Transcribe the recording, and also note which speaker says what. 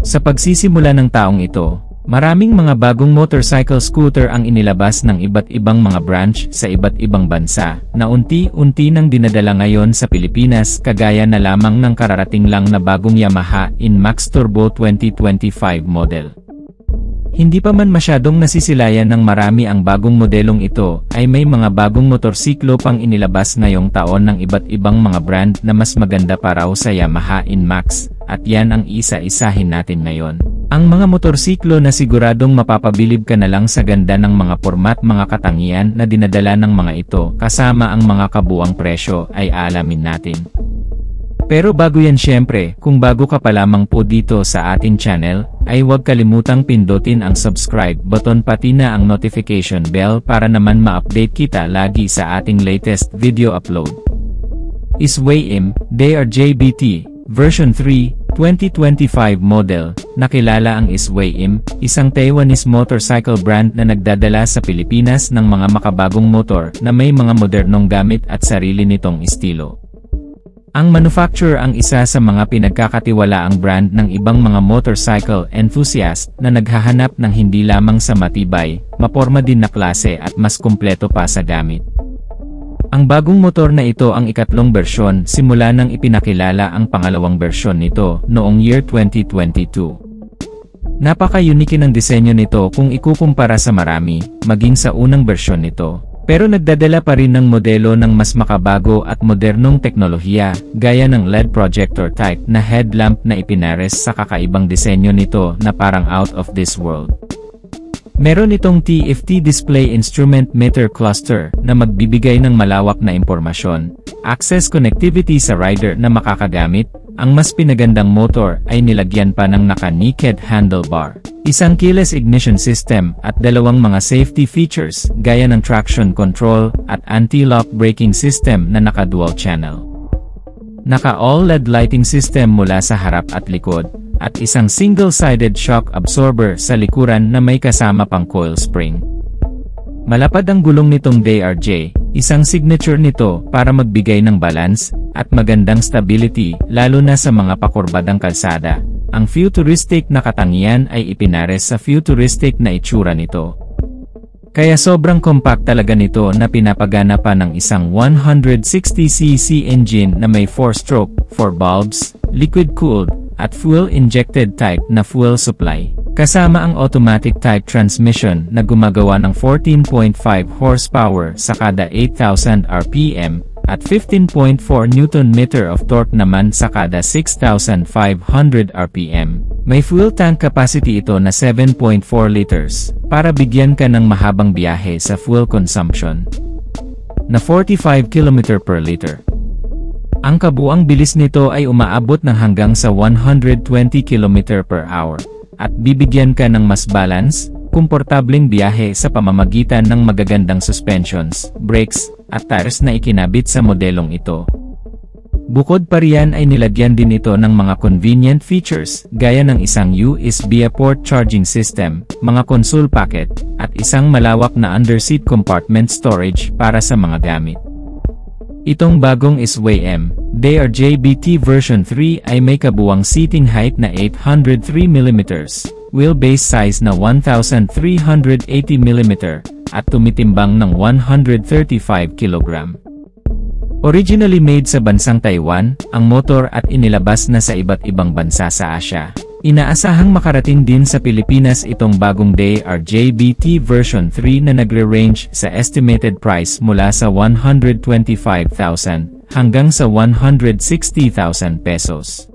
Speaker 1: Sa pagsisimula ng taong ito, maraming mga bagong motorcycle scooter ang inilabas ng iba't ibang mga branch sa iba't ibang bansa, na unti-unti nang dinadala ngayon sa Pilipinas kagaya na lamang ng kararating lang na bagong Yamaha INMAX Turbo 2025 model. Hindi pa man masyadong nasisilayan ng marami ang bagong modelong ito, ay may mga bagong motorsiklo pang inilabas ngayong taon ng iba't ibang mga brand na mas maganda pa raw sa Yamaha INMAX, at yan ang isa-isahin natin ngayon. Ang mga motorsiklo na siguradong mapapabilib ka na lang sa ganda ng mga format, mga katangian na dinadala ng mga ito kasama ang mga kabuang presyo ay aalamin natin. Pero bago yan, syempre, kung bago ka pa lamang po dito sa ating channel, ay huwag kalimutang pindutin ang subscribe button pati na ang notification bell para naman ma-update kita lagi sa ating latest video upload. SWAYIM DRJBT Version 3 2025 model. Nakilala ang SWAYIM, isang Taiwanese motorcycle brand na nagdadala sa Pilipinas ng mga makabagong motor na may mga modernong gamit at sarili nitong estilo. Ang manufacturer ang isa sa mga pinagkakatiwalaang brand ng ibang mga motorcycle enthusiast na naghahanap ng hindi lamang sa matibay, maporma din na klase at mas kumpleto pa sa gamit. Ang bagong motor na ito ang ikatlong bersyon simula nang ipinakilala ang pangalawang bersyon nito noong year 2022. Napaka-unique ng disenyo nito kung ikukumpara sa marami, maging sa unang bersyon nito. Pero nagdadala pa rin ng modelo ng mas makabago at modernong teknolohiya, gaya ng LED projector type na headlamp na ipinares sa kakaibang disenyo nito na parang out of this world. Meron itong TFT display instrument meter cluster na magbibigay ng malawak na impormasyon, access connectivity sa rider na makakagamit. Ang mas pinagandang motor ay nilagyan pa ng naka-naked handlebar, isang keyless ignition system at dalawang mga safety features gaya ng traction control at anti-lock braking system na naka-dual channel. Naka-all-LED lighting system mula sa harap at likod, at isang single-sided shock absorber sa likuran na may kasama pang coil spring. Malapad ang gulong nitong DRJ, isang signature nito para magbigay ng balance at magandang stability lalo na sa mga pakurbadang kalsada. Ang futuristic na katangian ay ipinares sa futuristic na itsura nito. Kaya sobrang compact talaga nito na pinapagana pa ng isang 160cc engine na may 4-stroke, 4 bulbs, liquid-cooled, at fuel-injected type na fuel supply. Kasama ang automatic type transmission na gumagawa ng 14.5 horsepower sa kada 8,000 RPM at 15.4 Nm of torque naman sa kada 6,500 RPM. May fuel tank capacity ito na 7.4 liters para bigyan ka ng mahabang biyahe sa fuel consumption na 45 km per liter. Ang kabuang bilis nito ay umaabot ng hanggang sa 120 km per hour. At bibigyan ka ng mas balance, komportableng biyahe sa pamamagitan ng magagandang suspensions, brakes, at tires na ikinabit sa modelong ito. Bukod pa riyan ay nilagyan din ito ng mga convenient features, gaya ng isang USB port charging system, mga console packet, at isang malawak na underseat compartment storage para sa mga gamit. Itong bagong SWAYIM DRJBT version 3 ay may kabuwang seating height na 803mm, wheelbase size na 1,380mm, at tumitimbang ng 135 kg. Originally made sa bansang Taiwan, ang motor at inilabas na sa iba't ibang bansa sa Asia. Inaasahang makarating din sa Pilipinas itong bagong DRJBT version 3 na nagre-range sa estimated price mula sa 125,000 hanggang sa 160,000 pesos.